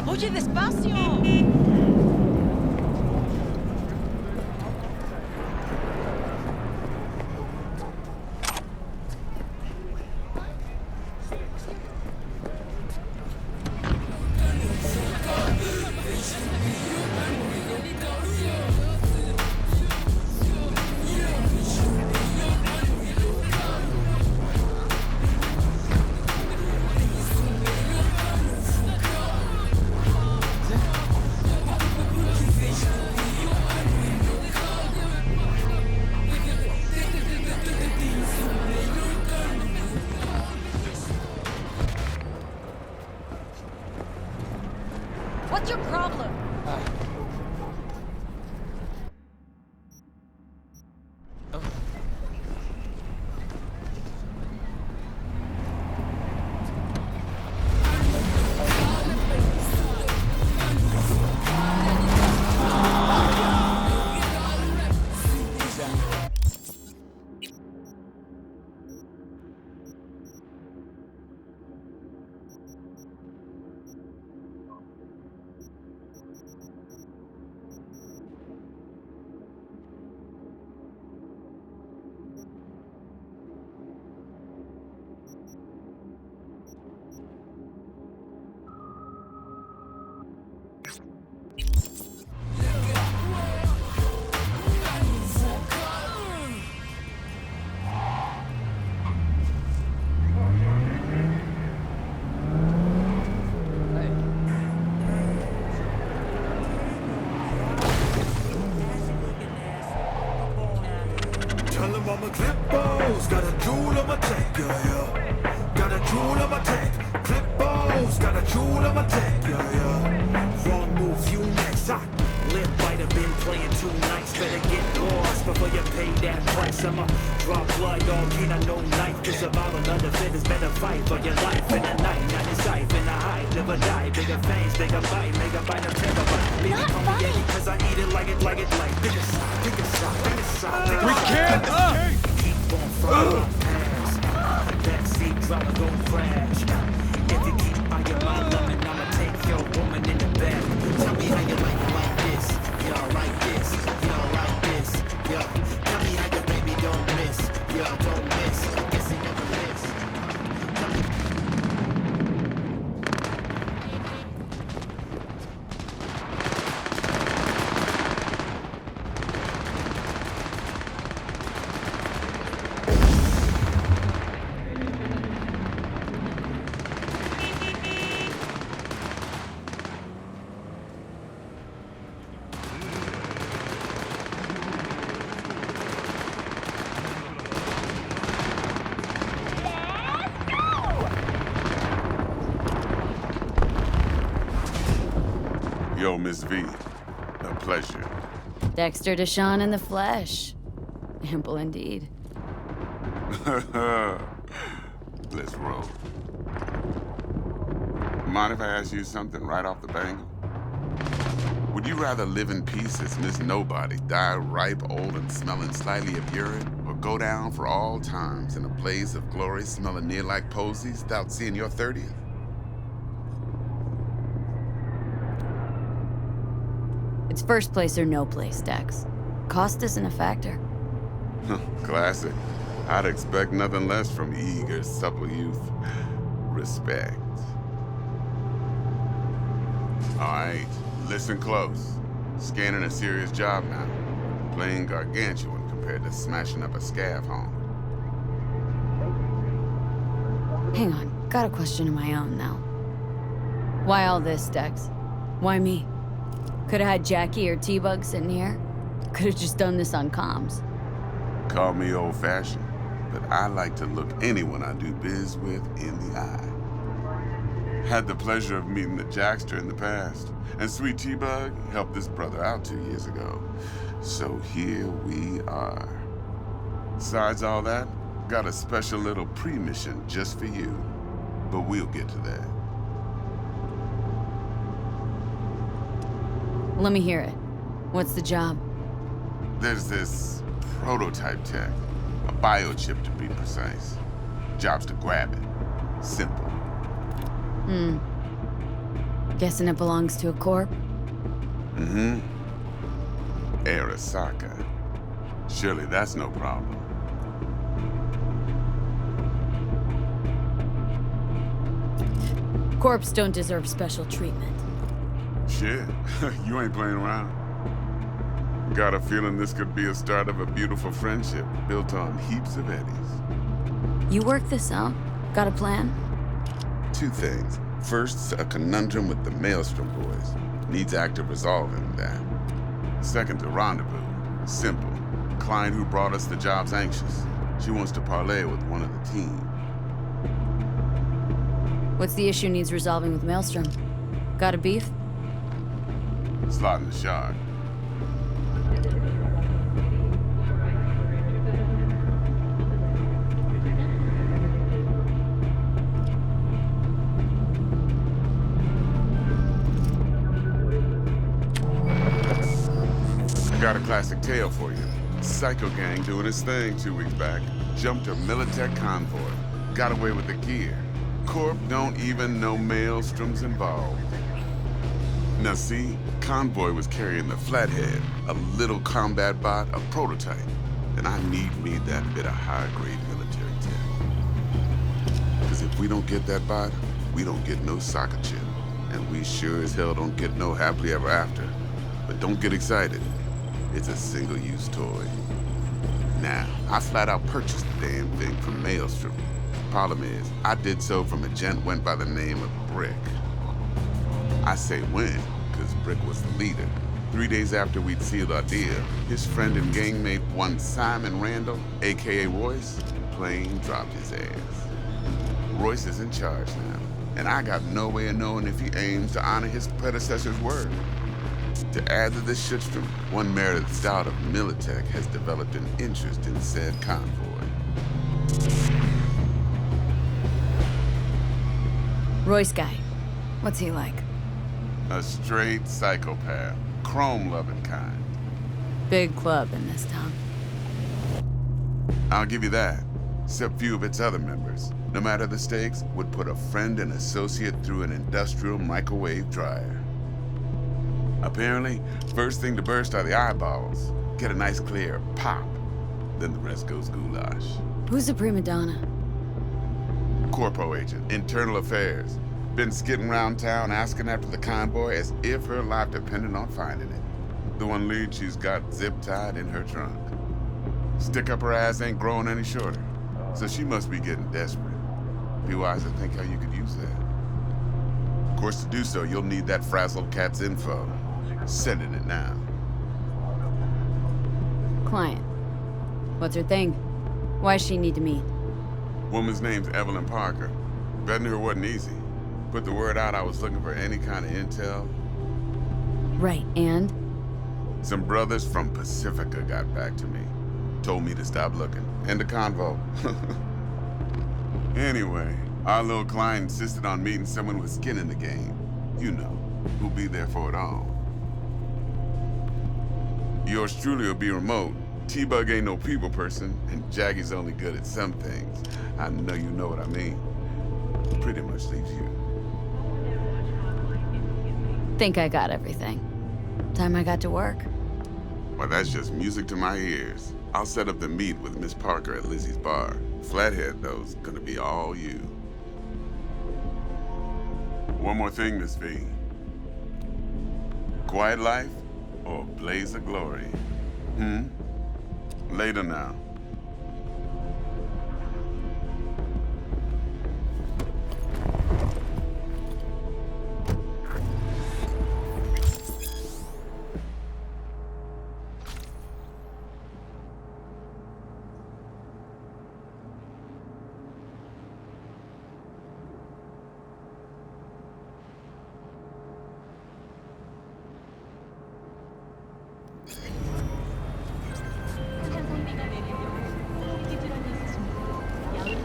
Oye, despacio. What's your problem? Tell him I'm a clip-bows, got a jewel on my tech, yeah, yeah. Got a jewel on my tech, clip-bows, got a jewel on my tech, yeah, yeah. Wrong move, you next, I lip biter, been playing 2 nights, better get lost before you pay that price. I'ma drop blood, dog, ain't I no knife, cause survival under fittest, better fight for your life in the night, not in sight, in the high, live or die, bigger fangs, bigger bite, make a bite of take a bite. Baby, call me Eddie, cause I eat it like bigger shot, bigger shot, bigger shot, bigger shot. We can't escape! Keep on following past. Backseat driver gon' crash. If you keep on your mind loving, I'ma take your woman in the back. Tell me how you like this. Y'all like this. Y'all like this. Yo, tell me how your baby don't miss. Y'all don't miss. Guess he never miss. Tell me. Yo, Miss V, a pleasure. Dexter Deshawn in the flesh. Ample indeed. Let's roll. Mind if I ask you something right off the bangle? Would you rather live in peace as Miss Nobody, die ripe, old, and smelling slightly of urine, or go down for all times in a blaze of glory smelling near like posies without seeing your 30th? It's first place or no place, Dex. Cost isn't a factor. Classic. I'd expect nothing less from eager, supple youth. Respect. All right, listen close. Scanning a serious job now. Playing gargantuan compared to smashing up a scav home. Hang on, got a question of my own now. Why all this, Dex? Why me? Could've had Jackie or T-Bug sitting here. Could've just done this on comms. Call me old-fashioned, but I like to look anyone I do biz with in the eye. Had the pleasure of meeting the Jackster in the past, and Sweet T-Bug helped this brother out 2 years ago. So here we are. Besides all that, got a special little pre-mission just for you, but we'll get to that. Let me hear it. What's the job? There's this prototype tech, a biochip to be precise. Job's to grab it. Simple. Guessing it belongs to a corp? Mm-hmm. Arasaka. Surely that's no problem. Corps don't deserve special treatment. Shit, you ain't playing around. Got a feeling this could be a start of a beautiful friendship built on heaps of eddies. You work this out? Got a plan? Two things. First, a conundrum with the Maelstrom boys. Needs active resolving that. Second, a rendezvous. Simple. Client who brought us the job's anxious. She wants to parlay with one of the team. What's the issue needs resolving with Maelstrom? Got a beef? Slotting the shard. Got a classic tale for you. Psycho gang doing his thing 2 weeks back. Jumped a Militech convoy. Got away with the gear. Corp don't even know Maelstrom's involved. Now see, convoy was carrying the Flathead, a little combat bot, a prototype. And I need me that bit of high-grade military tech. Because if we don't get that bot, we don't get no soccer chip. And we sure as hell don't get no happily ever after. But don't get excited. It's a single-use toy. Now, I flat out purchased the damn thing from Maelstrom. Problem is, I did so from a gent went by the name of Brick. I say when, because Brick was the leader. 3 days after we'd sealed our deal, his friend and gangmate, one Simon Randall, aka Royce, plain dropped his ass. Royce is in charge now, and I got no way of knowing if he aims to honor his predecessor's word. To add to this shitstorm, one merited stout of Militech has developed an interest in said convoy. Royce guy. What's he like? A straight psychopath, chrome-loving kind. Big club in this town. I'll give you that, except few of its other members, no matter the stakes, would put a friend and associate through an industrial microwave dryer. Apparently, first thing to burst are the eyeballs. Get a nice clear pop. Then the rest goes goulash. Who's the prima donna? Corpo agent, internal affairs. Been skidding around town asking after the convoy as if her life depended on finding it. The one lead she's got zip-tied in her trunk. Stick up her ass ain't growing any shorter. So she must be getting desperate. Be wise to think how you could use that. Of course, to do so, you'll need that frazzled cat's info. Sending it now. Client. What's her thing? Why she need to meet? Woman's name's Evelyn Parker. Betting her wasn't easy. Put the word out I was looking for any kind of intel. Right, and? Some brothers from Pacifica got back to me. Told me to stop looking. End of convo. Anyway, our little client insisted on meeting someone with skin in the game. You know, who'll be there for it all. Yours truly will be remote. T-Bug ain't no people person, and Jaggy's only good at some things. I know you know what I mean. Pretty much leaves you. Think I got everything. Time I got to work. Well, that's just music to my ears. I'll set up the meet with Miss Parker at Lizzie's bar. Flathead, though's gonna be all you. One more thing, Miss V. Quiet life or blaze of glory? Later now.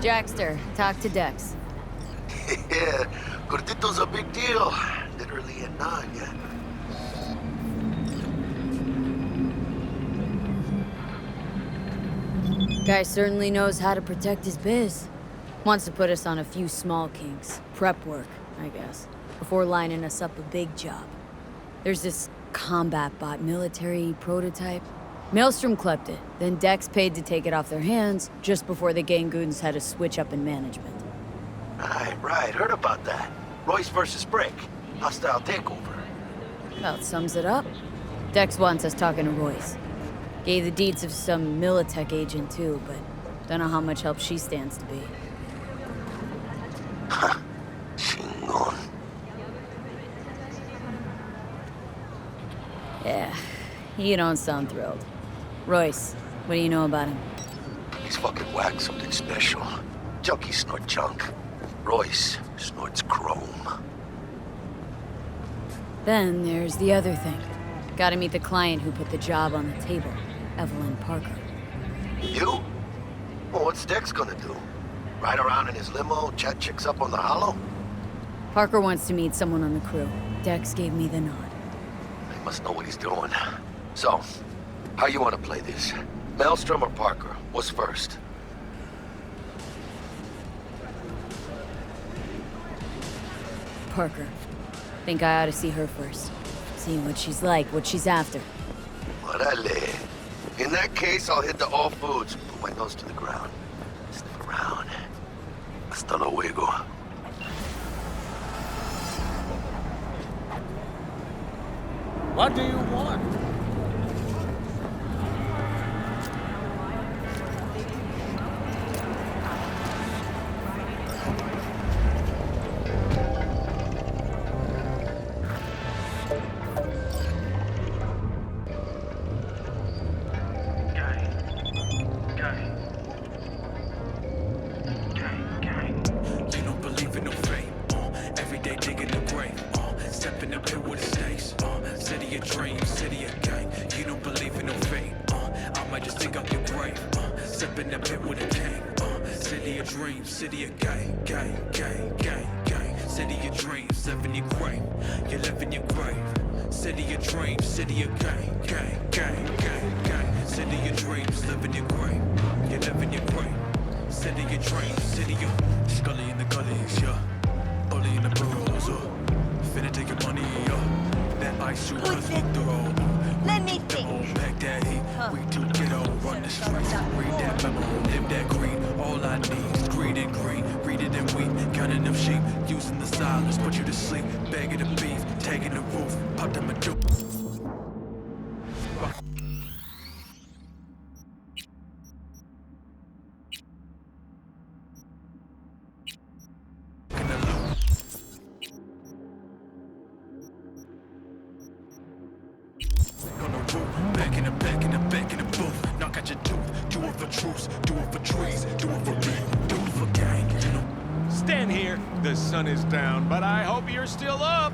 Jackster, talk to Dex. Yeah, Gordito's a big deal. Literally a nun, yeah. Guy certainly knows how to protect his biz. Wants to put us on a few small kinks. Prep work, I guess. before lining us up a big job. There's this combat bot military prototype. Maelstrom clept it, then Dex paid to take it off their hands just before the Gangoons had a switch up in management. Right. Heard about that. Royce versus Brick. Hostile takeover. About sums it up. Dex wants us talking to Royce. Gave the deeds of some Militech agent too, but don't know how much help she stands to be. Chingon. Yeah, you don't sound thrilled. Royce, what do you know about him? He's fucking whack, something special. Junkies snort junk. Royce snorts chrome. Then there's the other thing. Gotta meet the client who put the job on the table, Evelyn Parker. You? Well, what's Dex gonna do? Ride around in his limo, chat chicks up on the hollow? Parker wants to meet someone on the crew. Dex gave me the nod. He must know what he's doing. So, how you want to play this? Maelstrom or Parker? What's first? Parker. Think I ought to see her first. See what she's like, what she's after. Orale. In that case, I'll hit the all foods. Put my nose to the ground. Sniff around. Hasta luego. What do you want? You don't believe in no fate. Every day digging the grave. Step in the pit with the stakes. City of dreams, city of gang. You don't believe in no fate. I might just dig up your grave. Step in the pit with a gang. City of dreams, city of gang, gang, gang, gang, gang. City of dreams, live in your grave. You live in your grave. City of dreams, city of gang, gang, gang, gang, gang. City of dreams, live in your grave. You live in your grave. City of dreams, city of Scully in the gullies, yeah. Bully in the burrows, finna take your money, yeah. That ice shoot cause we throw. Let me think. Back that heat, we too ghetto, run the streets. Read that memo, live that green. All I need is greed and green. Read it and weep, counting them sheep. Using the silence, put you to sleep. Begging the beef, taking the roof. Pop them a dope. Back in the booth. Knock out your tooth. Do it for truce. Do it for trees. Do it for me. Do it for gang. You know. Stand here. The sun is down, but I hope you're still up.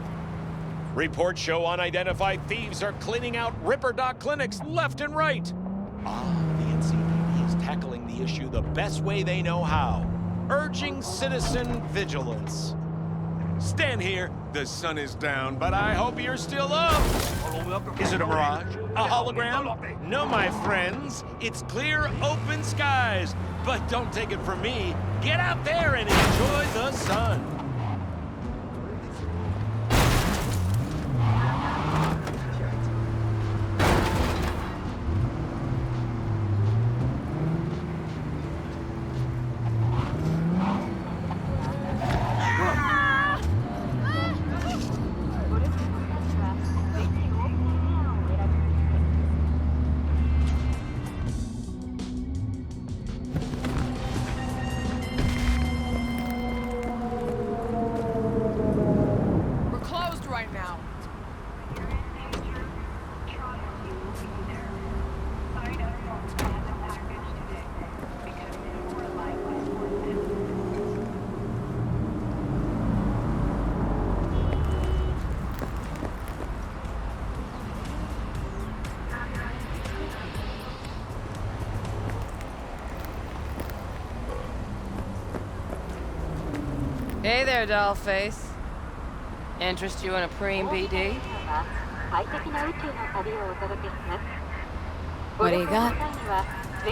Reports show unidentified thieves are cleaning out Ripper Doc clinics left and right. The NCPD is tackling the issue the best way they know how, urging citizen vigilance. Stand here. The sun is down, but I hope you're still up. Is it a mirage? A hologram? No, my friends. It's clear, open skies. But don't take it from me. Get out there and enjoy the sun. We're closed right now. Hey there, dollface. Interest you in a preem BD? What do you got?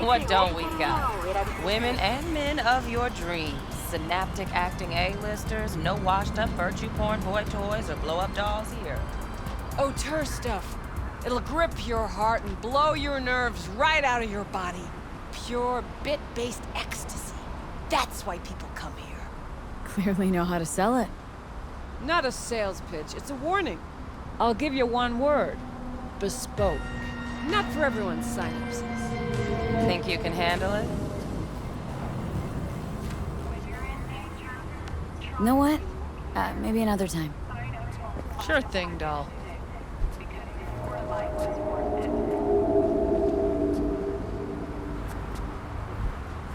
What don't we got? Women and men of your dreams. synaptic acting A-listers, no washed-up virtue porn boy toys or blow-up dolls here. Auteur stuff. It'll grip your heart and blow your nerves right out of your body. Pure bit-based ecstasy. That's why people come here. Clearly know how to sell it. Not a sales pitch, it's a warning. I'll give you one word. Bespoke. Not for everyone's synapses. Think you can handle it? You know what? Maybe another time. Sure thing, doll.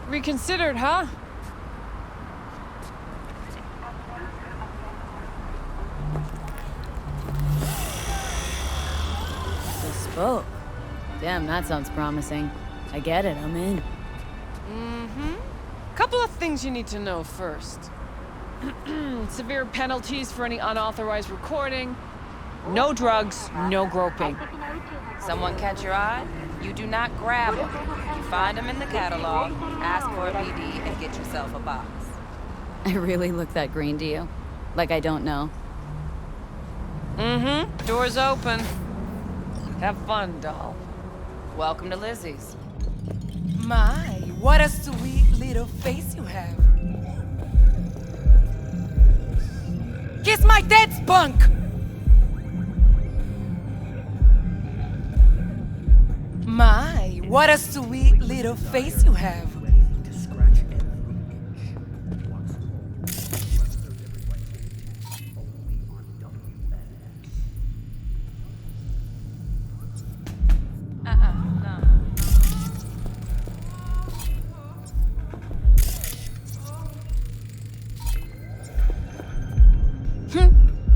Reconsidered, huh? Bespoke. Damn, that sounds promising. I get it, I'm in. Couple of things you need to know first. Severe penalties for any unauthorized recording. No drugs, no groping. Someone catch your eye? You do not grab them. You find them in the catalog, ask for a BD, and get yourself a box. I really look that green to you? Like I don't know. Door's open. Have fun, doll. Welcome to Lizzie's. My, what a sweet little face you have. Kiss my dead spunk! My, what a sweet little face you have.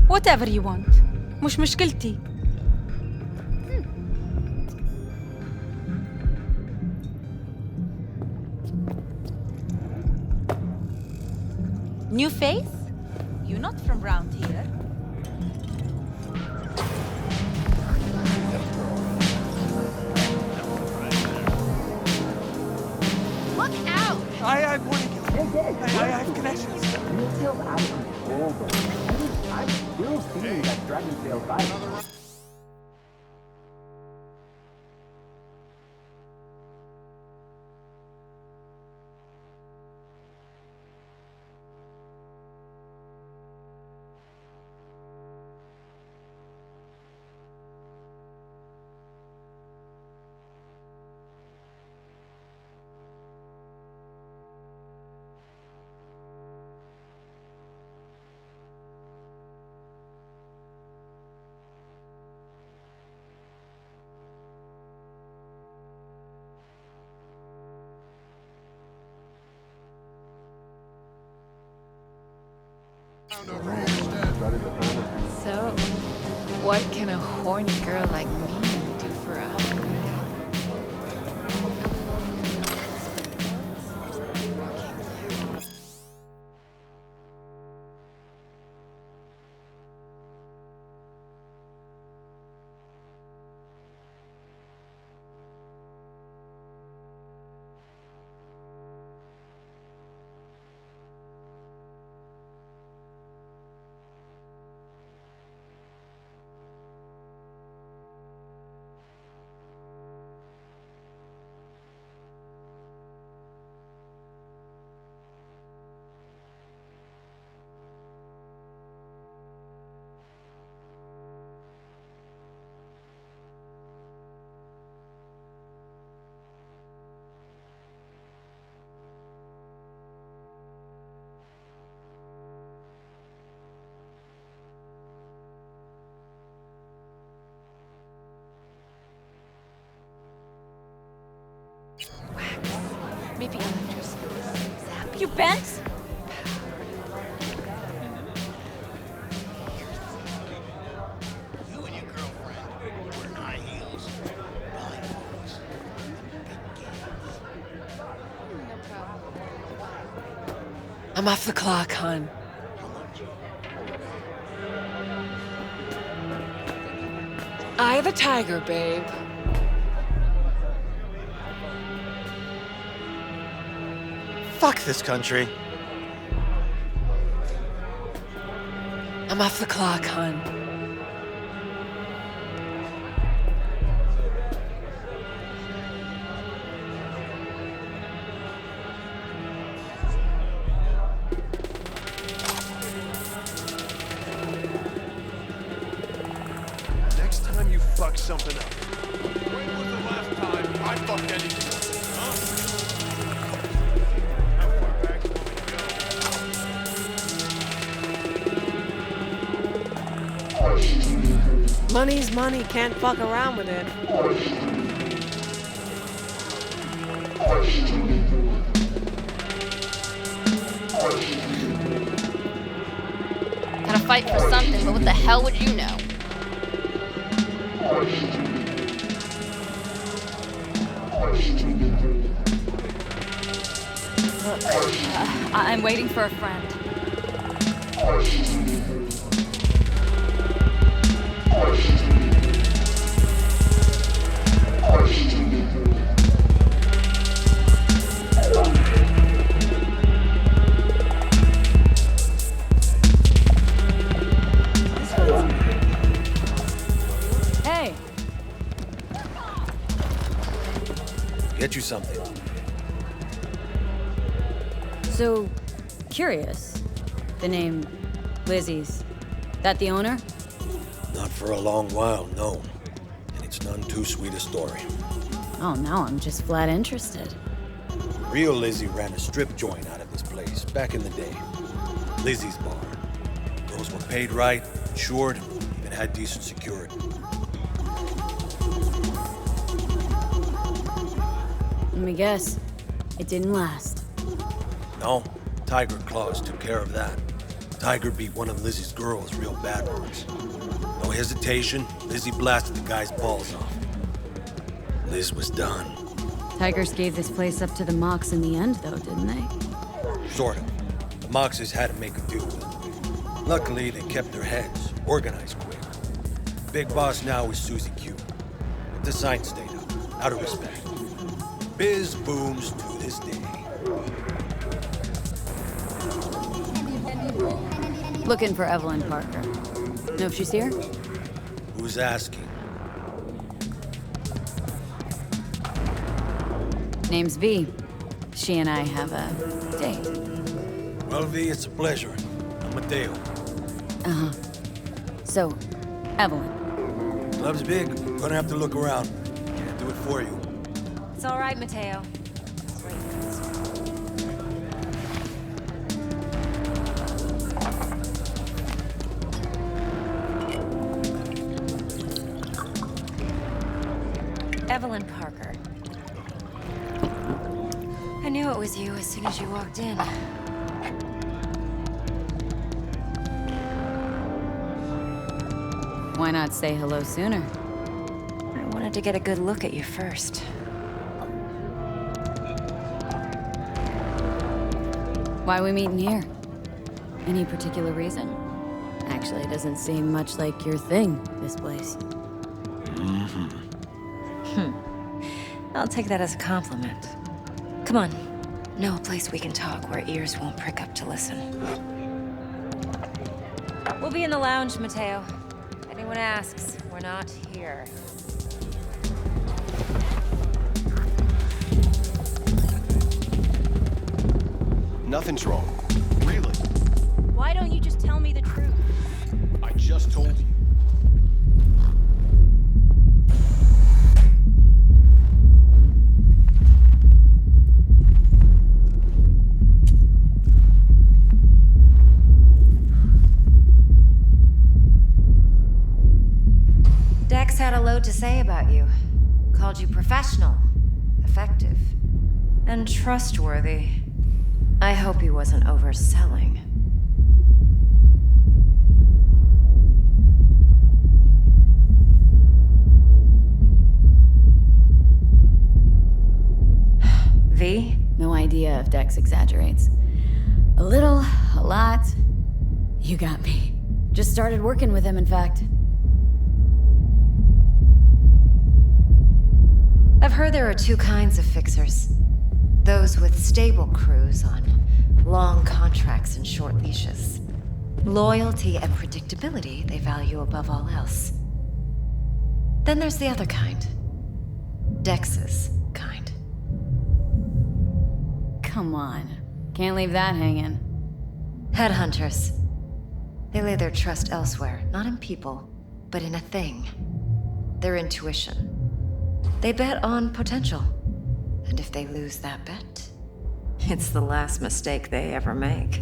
Whatever you want. مش مشكلتي. New face? You're not from round here. Look out! I warning you. I have connections. I'm still seeing that Dragon Tail vibe. So, what can a horny girl like me do for a maybe electricity? You bent? You and your girlfriend wearing high heels, blindfolds, I'm off the clock, hon. Eye of the tiger, babe. Fuck this country. I'm off the clock, hon. Next time you fuck something up. When was the last time I fucked anything up? Huh? How far back do you want me to go? Money's money, can't fuck around with it. Gotta fight for something, but what the hell would you know? Look, I'm waiting for a friend. Hey, Get you something. so curious. The name Lizzie's. That the owner? Not for a long while, no. And it's none too sweet a story. Oh, now I'm just flat interested. Real Lizzie ran a strip joint out of this place back in the day. Lizzie's bar. Girls were paid right, insured, and had decent security. Let me guess. It didn't last. No, Tiger Claws took care of that. Tiger beat one of Lizzie's girls real bad once. No hesitation, Lizzie blasted the guy's balls off. Liz was done. Tigers gave this place up to the Mox in the end, though, didn't they? Sort of. The Moxes had to make a deal with them. Luckily, they kept their heads, organized quick. Big boss now is Susie Q. But the sign stayed up, out of respect. Biz booms to this day. Looking for Evelyn Parker. Know if she's here? Who's asking? Name's V. She and I have a date. Well, V, it's a pleasure. I'm Mateo. Uh-huh. So, Evelyn. Club's big. Gonna have to look around. Can't do it for you. It's all right, Mateo. Evelyn Parker. I knew it was you as soon as you walked in. Why not say hello sooner? I wanted to get a good look at you first. Why are we meeting here? Any particular reason? Actually, it doesn't seem much like your thing, this place. I'll take that as a compliment. Come on. Know a place we can talk where ears won't prick up to listen. We'll be in the lounge, Mateo. If anyone asks, we're not here. Nothing's wrong. Really. Why don't you just tell me the truth? I just told you. Dex had a load to say about you. Called you professional, effective, and trustworthy. I hope he wasn't overselling. V? No idea if Dex exaggerates. A little, a lot. You got me. Just started working with him, in fact. I've heard there are two kinds of fixers. Those with stable crews on long contracts and short leashes. Loyalty and predictability they value above all else. Then there's the other kind. Dex's kind. Come on. Can't leave that hanging. Headhunters. They lay their trust elsewhere, not in people, but in a thing. Their intuition. They bet on potential. And if they lose that bet, it's the last mistake they ever make.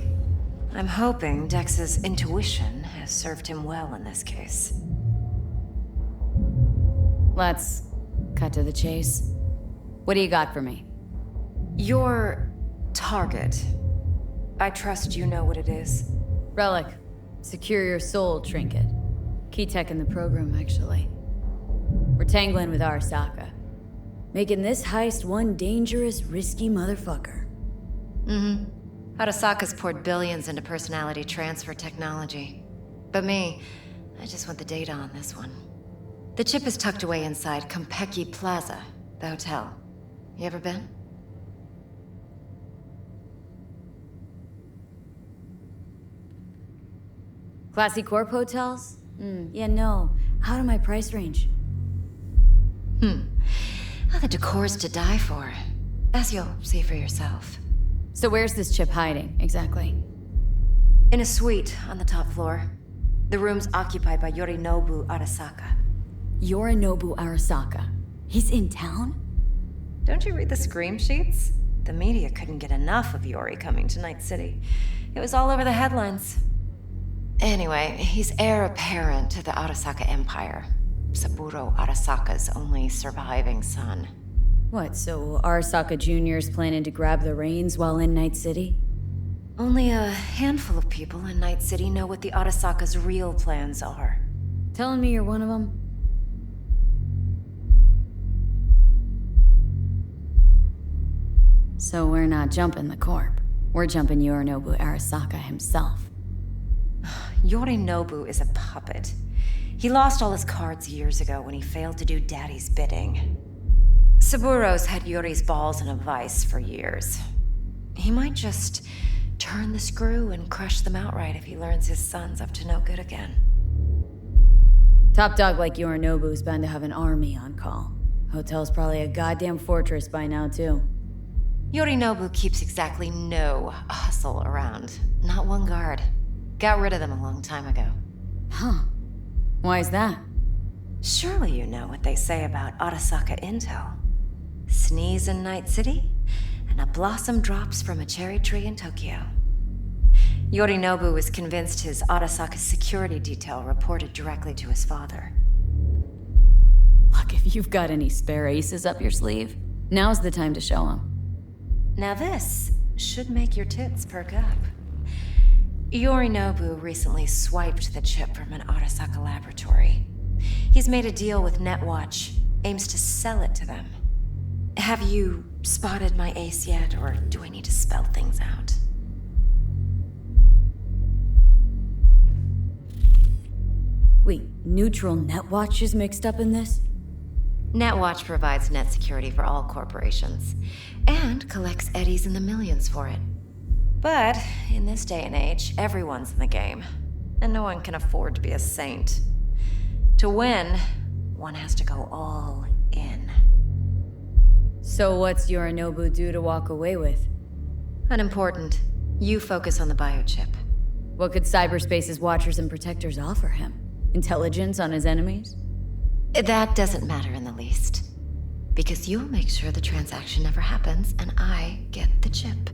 I'm hoping Dex's intuition has served him well in this case. Let's cut to the chase. What do you got for me? Your target. I trust you know what it is. Relic. Secure your soul trinket. Key tech in the program, actually. We're tangling with Arasaka. Making this heist one dangerous, risky motherfucker. Mm-hmm. Arasaka's poured billions into personality transfer technology. But me, I just want the data on this one. The chip is tucked away inside Kompeki Plaza, the hotel. You ever been? Classy Corp hotels? Yeah, no. Out of my price range. Well, the decor's to die for. As you'll see for yourself. So where's this chip hiding, exactly? In a suite on the top floor. The room's occupied by Yorinobu Arasaka. Yorinobu Arasaka? He's in town? Don't you read the scream sheets? The media couldn't get enough of Yori coming to Night City. It was all over the headlines. Anyway, he's heir apparent to the Arasaka Empire. Saburo Arasaka's only surviving son. What, so Arasaka Jr.'s planning to grab the reins while in Night City? Only a handful of people in Night City know what the Arasaka's real plans are. Telling me you're one of them? So we're not jumping the Corp. We're jumping Yorinobu Arasaka himself. Yorinobu is a puppet. He lost all his cards years ago when he failed to do Daddy's bidding. Saburo's had Yuri's balls in a vice for years. He might just turn the screw and crush them outright if he learns his son's up to no good again. Top dog like Yorinobu's bound to have an army on call. Hotel's probably a goddamn fortress by now, too. Yorinobu keeps exactly no hustle around. Not one guard. Got rid of them a long time ago. Huh. Why is that? Surely you know what they say about Arasaka intel. Sneeze in Night City, and a blossom drops from a cherry tree in Tokyo. Yorinobu was convinced his Arasaka security detail reported directly to his father. Look, if you've got any spare aces up your sleeve, now's the time to show them. Now this should make your tits perk up. Yorinobu recently swiped the chip from an Arasaka laboratory. He's made a deal with Netwatch, aims to sell it to them. Have you spotted my ace yet, or do I need to spell things out? Wait, neutral Netwatch is mixed up in this? Netwatch provides net security for all corporations, and collects eddies in the millions for it. But in this day and age, everyone's in the game, and no one can afford to be a saint. To win, one has to go all in. So what's Yorinobu due to walk away with? Unimportant. You focus on the biochip. What could cyberspace's watchers and protectors offer him? Intelligence on his enemies? That doesn't matter in the least. Because you'll make sure the transaction never happens, and I get the chip.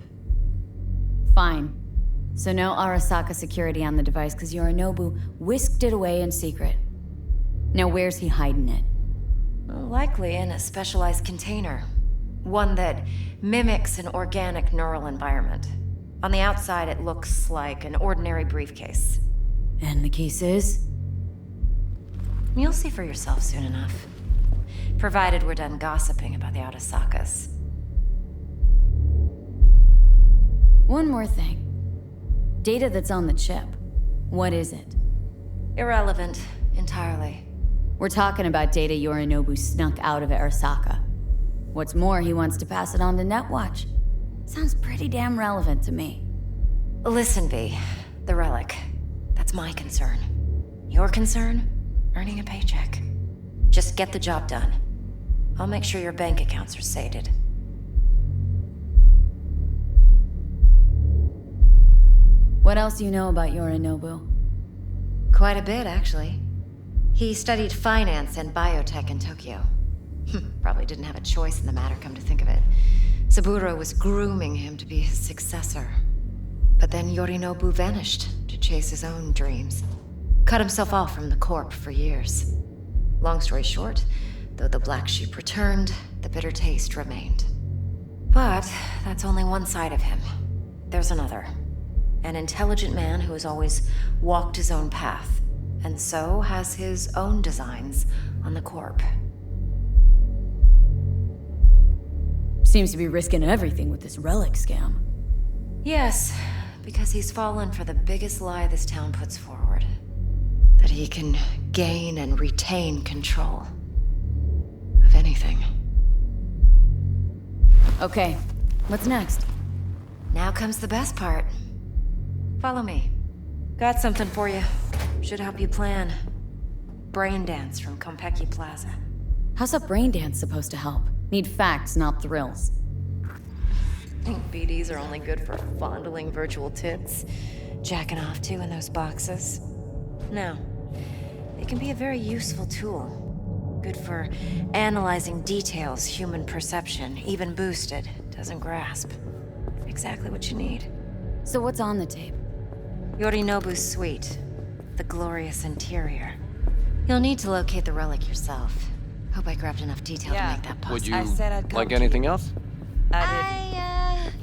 Fine. So no Arasaka security on the device because Yorinobu whisked it away in secret. Now where's he hiding it? Likely in a specialized container. One that mimics an organic neural environment. On the outside, it looks like an ordinary briefcase. And the case is? You'll see for yourself soon enough. Provided we're done gossiping about the Arasakas. One more thing. Data that's on the chip. What is it? Irrelevant, entirely. We're talking about data Yorinobu snuck out of Arasaka. What's more, he wants to pass it on to Netwatch. Sounds pretty damn relevant to me. Listen, V. The relic. That's my concern. Your concern? Earning a paycheck. Just get the job done. I'll make sure your bank accounts are sated. What else do you know about Yorinobu? Quite a bit, actually. He studied finance and biotech in Tokyo. Probably didn't have a choice in the matter, come to think of it. Saburo was grooming him to be his successor. But then Yorinobu vanished to chase his own dreams. Cut himself off from the Corp for years. Long story short, though the black sheep returned, the bitter taste remained. But that's only one side of him. There's another. An intelligent man who has always walked his own path, and so has his own designs on the Corp. Seems to be risking everything with this relic scam. Yes, because he's fallen for the biggest lie this town puts forward. That he can gain and retain control of anything. Okay, what's next? Now comes the best part. Follow me. Got something for you. Should help you plan. Brain dance from Konpeki Plaza. How's a brain dance supposed to help? Need facts, not thrills. Think BDs are only good for fondling virtual tits? Jacking off to in those boxes? No. They can be a very useful tool. Good for analyzing details human perception, even boosted, doesn't grasp. Exactly what you need. So what's on the tape? Yorinobu's suite. The glorious interior. You'll need to locate the relic yourself. Hope I grabbed enough detail to make that possible. Would you I said I'd come like to anything you. else?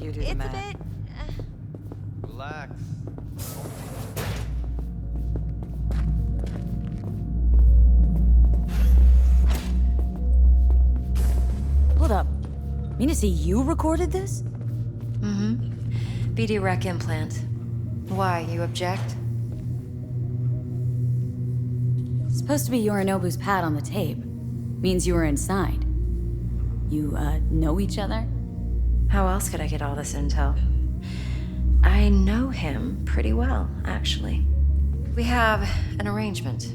You do the It's math. a bit... Relax. Hold up. Mean to say you recorded this? Mm-hmm. BD rec implant. Why, you object? It's supposed to be Yorinobu's pad on the tape. Means you were inside. You, know each other? How else could I get all this intel? I know him pretty well, actually. We have an arrangement.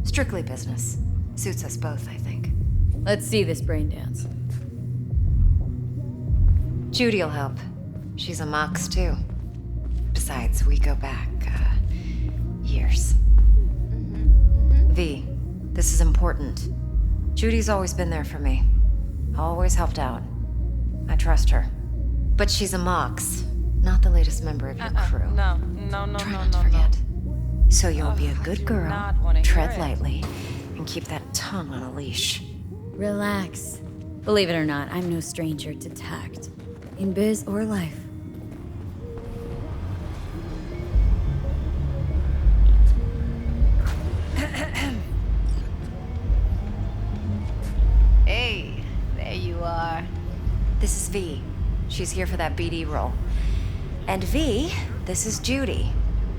Strictly business. Suits us both, I think. Let's see this brain dance. Judy'll help. She's a Mox, too. Besides, we go back, years. V, this is important. Judy's always been there for me. Always helped out. I trust her. But she's a Mox, not the latest member of your crew. No. Try not to forget. So you'll be a good girl, not wanna hear tread it. lightly, and keep that tongue on a leash. Relax. Believe it or not, I'm no stranger to tact. In biz or life. Hey, there you are. This is V. She's here for that BD role. And V, this is Judy.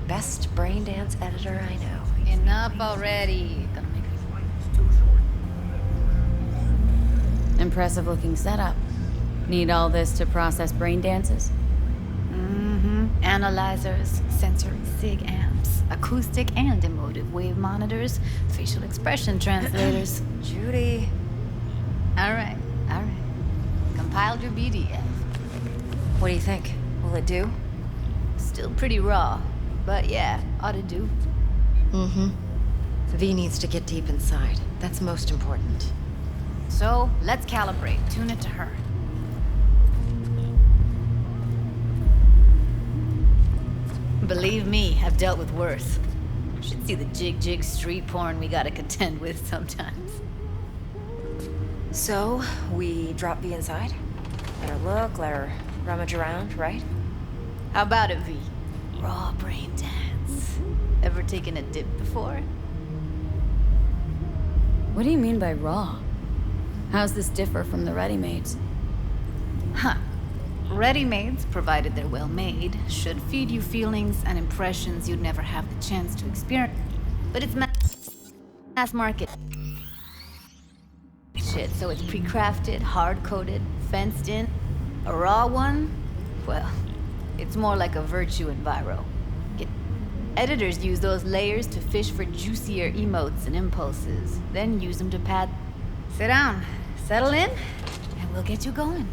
Best brain dance editor I know. Enough already. Gonna make Impressive looking setup. Need all this to process brain dances? Analyzers, sensory sig amps, acoustic and emotive wave monitors, facial expression translators. Judy. All right. Compiled your BDF. What do you think? Will it do? Still pretty raw, but yeah, ought to do. V needs to get deep inside. That's most important. So, let's calibrate. Tune it to her. Believe me, I've dealt with worse. Should see the jig street porn we gotta contend with sometimes. So, we drop V inside? Let her look, let her rummage around, right? How about it, V? Raw brain dance. Ever taken a dip before? What do you mean by raw? How's this differ from the ready-mades? Huh. Ready-mades, provided they're well made, should feed you feelings and impressions you'd never have the chance to experience. But it's mass market shit, so it's pre-crafted, hard-coded, fenced in. A raw one? Well, it's more like a virtue enviro. Editors use those layers to fish for juicier emotes and impulses, then use them to pad. Sit down, settle in, and we'll get you going.